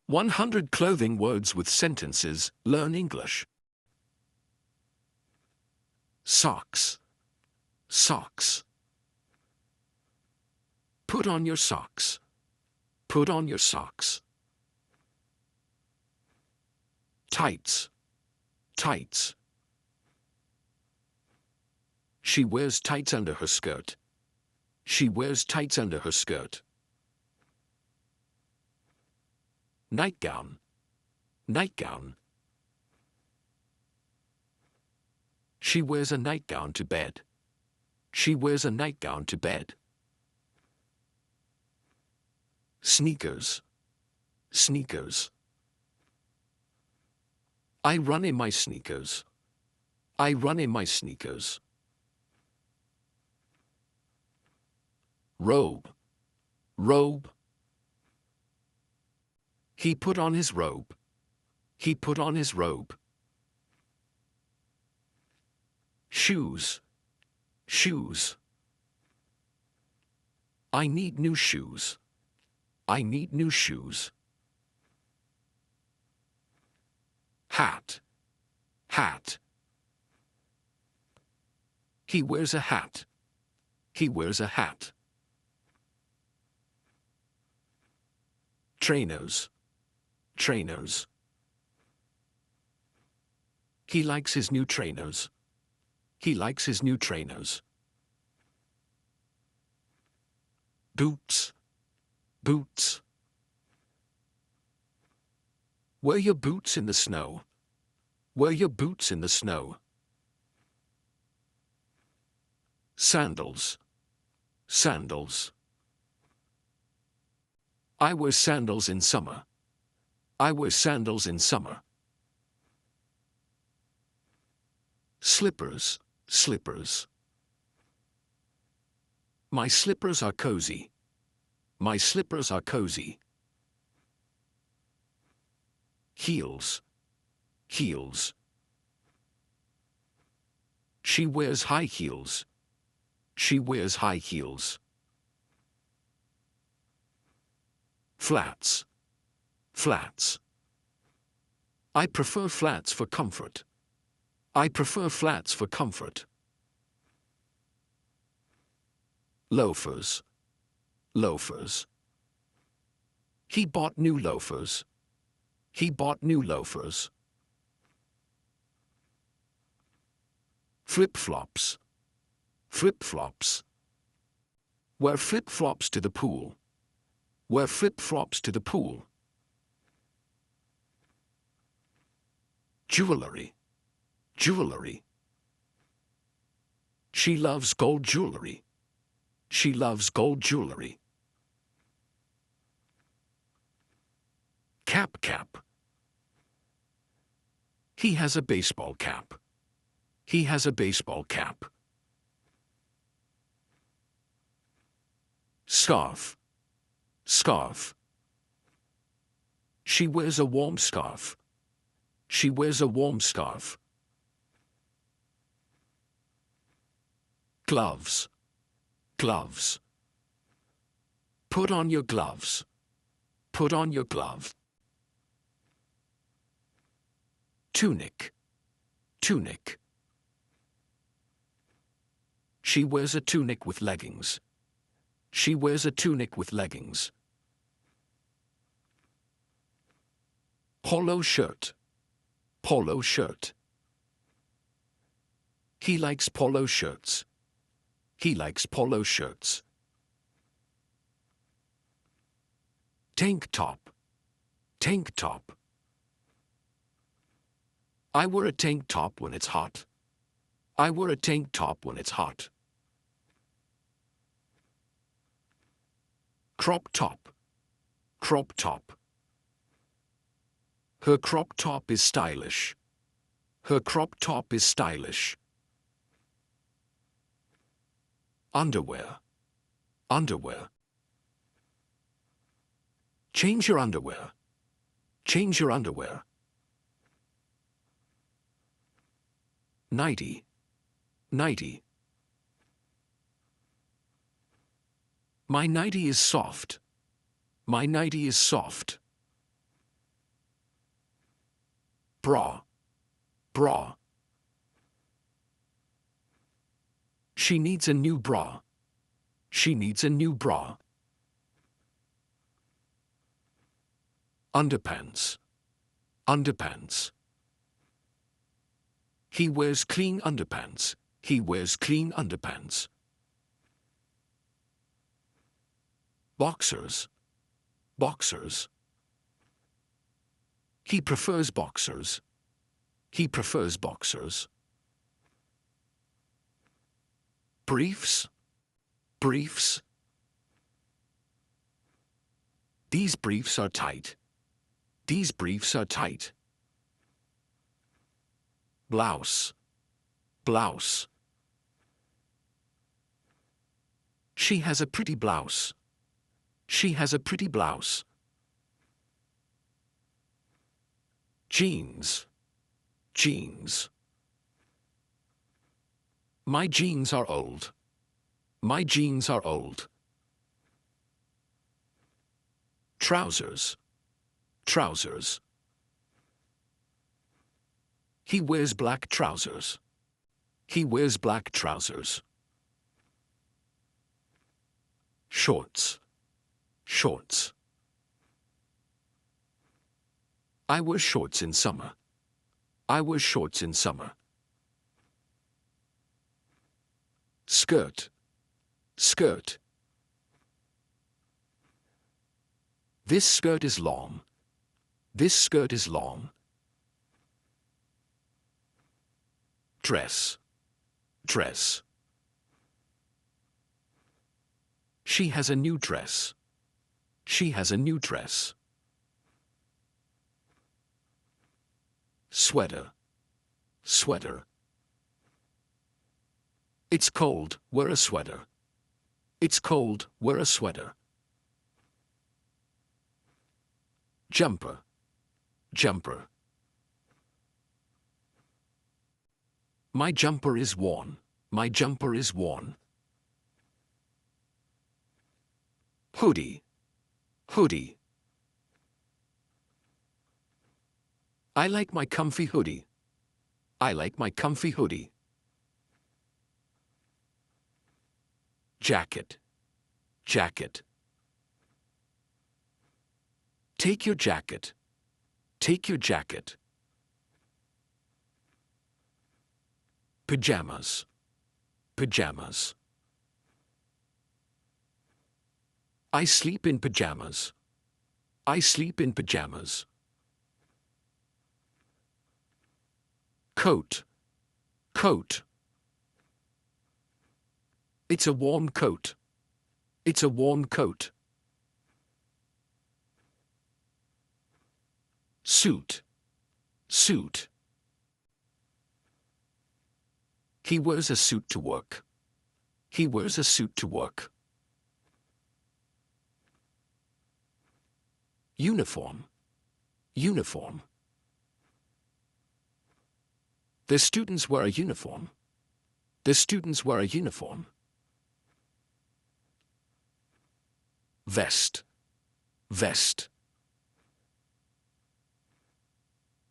100 clothing words with sentences. Learn English. Socks. Socks. Put on your socks. Put on your socks. Tights. Tights. She wears tights under her skirt. She wears tights under her skirt. Nightgown. Nightgown. She wears a nightgown to bed. She wears a nightgown to bed. Sneakers. Sneakers. I run in my sneakers. I run in my sneakers. Robe. Robe. He put on his robe. He put on his robe. Shoes. Shoes. I need new shoes. I need new shoes. Hat. Hat. He wears a hat. He wears a hat. Trainers. Trainers. He likes his new trainers. He likes his new trainers. Boots. Boots. Wear your boots in the snow. Wear your boots in the snow. Sandals. Sandals. I wear sandals in summer. I wear sandals in summer. Slippers. Slippers. My slippers are cozy. My slippers are cozy. Heels. Heels. She wears high heels. She wears high heels. Flats. Flats. I prefer flats for comfort. I prefer flats for comfort. Loafers. Loafers. He bought new loafers. He bought new loafers. Flip-flops. Flip-flops. Wear flip-flops to the pool. Wear flip-flops to the pool. Jewelry. Jewelry. She loves gold jewelry. She loves gold jewelry. Cap. Cap. He has a baseball cap. He has a baseball cap. Scarf. Scarf. She wears a warm scarf. She wears a warm scarf. Gloves. Gloves. Put on your gloves. Put on your glove. Tunic. Tunic. She wears a tunic with leggings. She wears a tunic with leggings. Polo shirt. Polo shirt. He likes polo shirts. He likes polo shirts. Tank top. Tank top. I wear a tank top when it's hot. I wear a tank top when it's hot. Crop top. Crop top. Her crop top is stylish. Her crop top is stylish. Underwear. Underwear. Change your underwear. Change your underwear. Nightie. Nightie. My nightie is soft. My nightie is soft. Bra. Bra. She needs a new bra. She needs a new bra. Underpants. Underpants. He wears clean underpants. He wears clean underpants. Boxers. Boxers. He prefers boxers. He prefers boxers. Briefs. Briefs. These briefs are tight. These briefs are tight. Blouse. Blouse. She has a pretty blouse. She has a pretty blouse. Jeans. Jeans. My jeans are old. My jeans are old. Trousers. Trousers. He wears black trousers. He wears black trousers. Shorts. Shorts. I wear shorts in summer. I wear shorts in summer. Skirt. Skirt. This skirt is long. This skirt is long. Dress. Dress. She has a new dress. She has a new dress. Sweater. Sweater. It's cold, wear a sweater. It's cold, wear a sweater. Jumper. Jumper. My jumper is worn. My jumper is worn. Hoodie. Hoodie. I like my comfy hoodie. I like my comfy hoodie. Jacket. Jacket. Take your jacket. Take your jacket. Pajamas. Pajamas. I sleep in pajamas. I sleep in pajamas. Coat. Coat. It's a warm coat. It's a warm coat. Suit. Suit. He wears a suit to work. He wears a suit to work. Uniform. Uniform. The students wear a uniform. The students wear a uniform. Vest. Vest.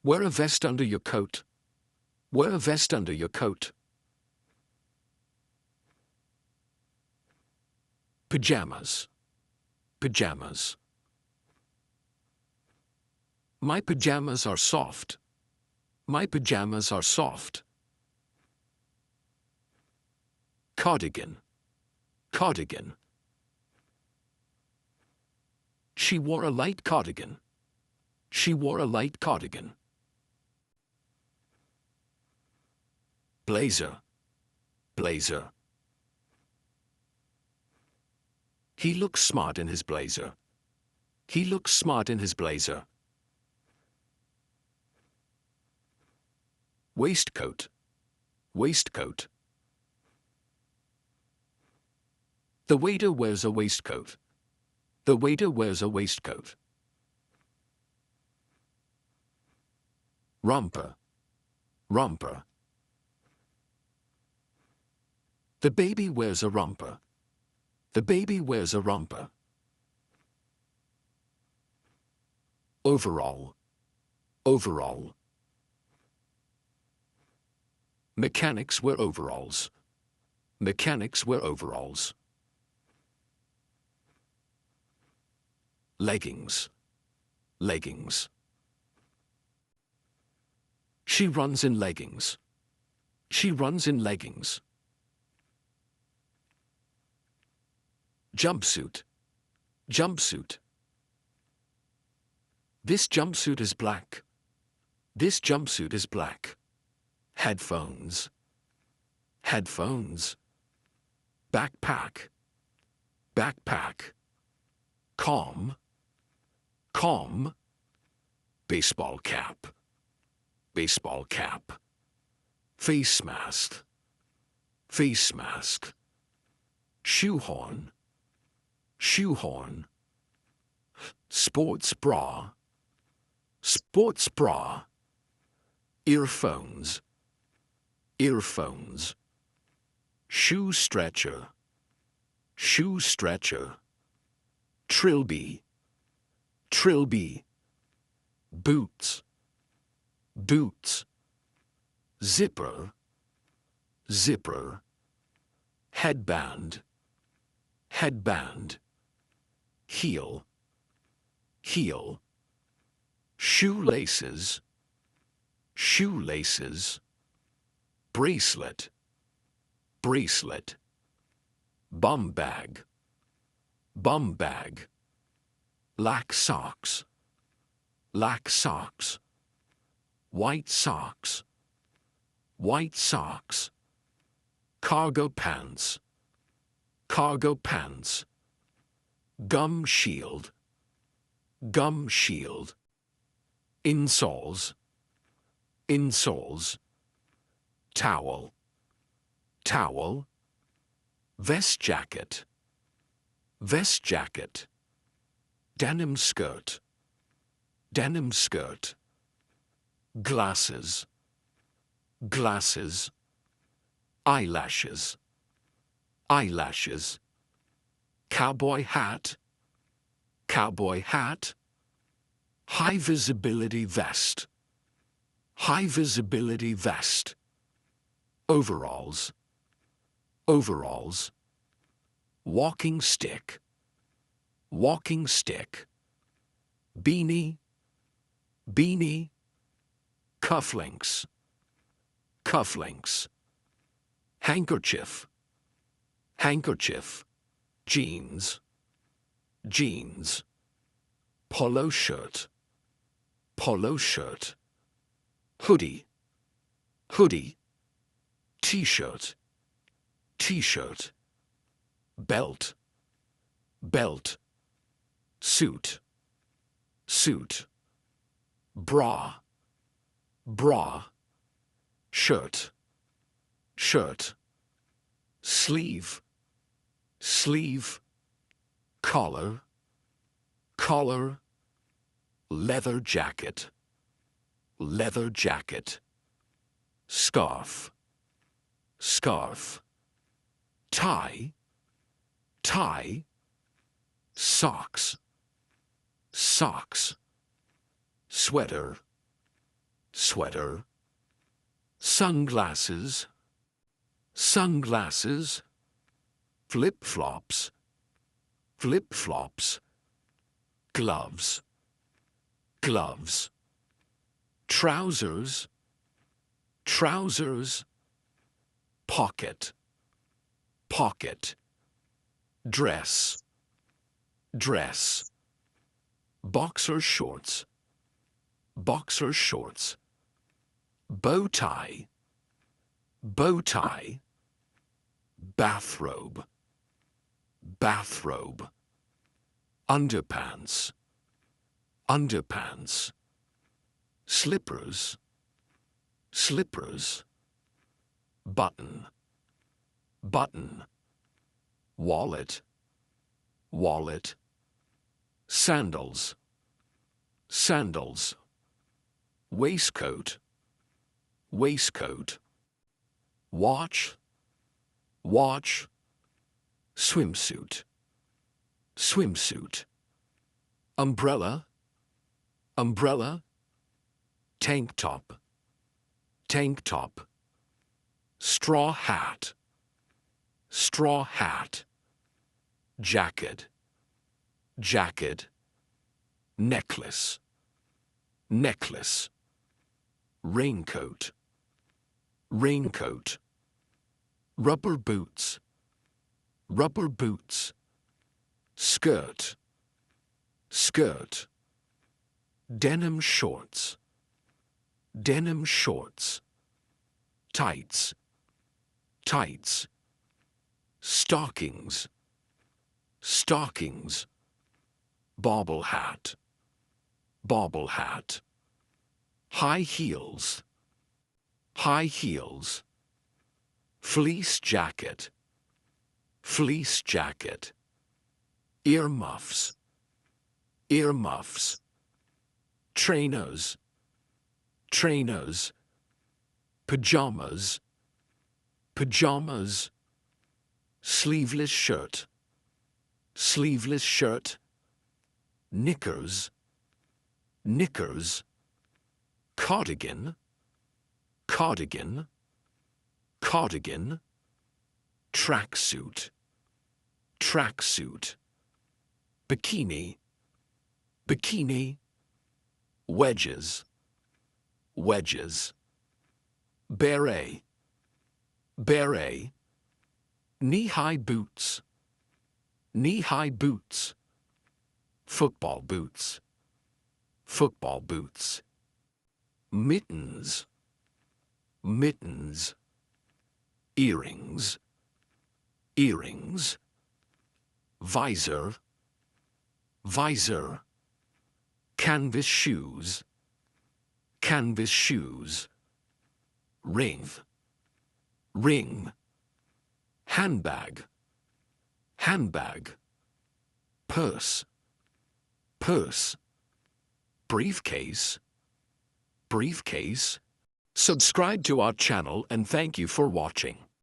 Wear a vest under your coat. Wear a vest under your coat. Pajamas. Pajamas. My pajamas are soft. My pajamas are soft. Cardigan. Cardigan. She wore a light cardigan. She wore a light cardigan. Blazer. Blazer. He looks smart in his blazer. He looks smart in his blazer. Waistcoat. Waistcoat. The waiter wears a waistcoat. The waiter wears a waistcoat. Romper. Romper. The baby wears a romper. The baby wears a romper. Overall. Overall. Mechanics wear overalls. Mechanics wear overalls. Leggings. Leggings. She runs in leggings. She runs in leggings. Jumpsuit. Jumpsuit. This jumpsuit is black. This jumpsuit is black. Headphones. Headphones. Backpack. Backpack. Calm. Calm. Baseball cap. Baseball cap. Face mask. Face mask. Shoehorn. Shoehorn. Sports bra. Sports bra. Earphones. Earphones. Shoe stretcher. Shoe stretcher. Trilby. Trilby. Boots. Boots. Zipper. Zipper. Headband. Headband. Heel. Heel. Shoelaces. Shoelaces. Bracelet. Bracelet. Bum bag. Bum bag. Lack socks. Lack socks. White socks. White socks. Cargo pants. Cargo pants. Gum shield. Gum shield. Insoles. Insoles. Towel. Towel. Vest jacket. Vest jacket. Denim skirt. Denim skirt. Glasses. Glasses. Eyelashes. Eyelashes. Cowboy hat. Cowboy hat. High visibility vest. High visibility vest. Overalls. Overalls. Walking stick. Walking stick. Beanie. Beanie. Cufflinks. Cufflinks. Handkerchief. Handkerchief. Jeans. Jeans. Polo shirt. Polo shirt. Hoodie. Hoodie. T-shirt. T-shirt. Belt. Belt. Suit. Suit. Bra. Bra. Shirt. Shirt. Sleeve. Sleeve. Collar. Collar. Leather jacket. Leather jacket. Scarf. Scarf. Tie. Tie. Socks. Socks. Sweater. Sweater. Sunglasses. Sunglasses. Flip-flops. Flip-flops. Gloves. Gloves. Trousers. Trousers. Pocket. Pocket. Dress. Dress. Boxer shorts. Boxer shorts. Bow tie. Bow tie. Bathrobe. Bathrobe. Underpants. Underpants. Slippers. Slippers. Button. Button. Wallet. Wallet. Sandals. Sandals. Waistcoat. Waistcoat. Watch. Watch. Swimsuit. Swimsuit. Umbrella. Umbrella. Tank top. Tank top. straw hat, straw hat, jacket, jacket, necklace, necklace, raincoat, raincoat, rubber boots, rubber boots, skirt, skirt, denim shorts, denim shorts, tights, tights, stockings, stockings, bobble hat, bobble hat, high heels, high heels, fleece jacket, fleece jacket, earmuffs, earmuffs, trainers, trainers, pajamas, pajamas, sleeveless shirt, sleeveless shirt, knickers, knickers, cardigan, cardigan, cardigan, tracksuit, tracksuit, bikini, bikini, wedges, wedges, beret, beret, knee-high boots, knee-high boots, football boots, football boots, mittens, mittens, earrings, earrings, visor, visor, canvas shoes, canvas shoes, ring, ring, handbag, handbag, purse, purse, briefcase, briefcase. Subscribe to our channel and thank you for watching.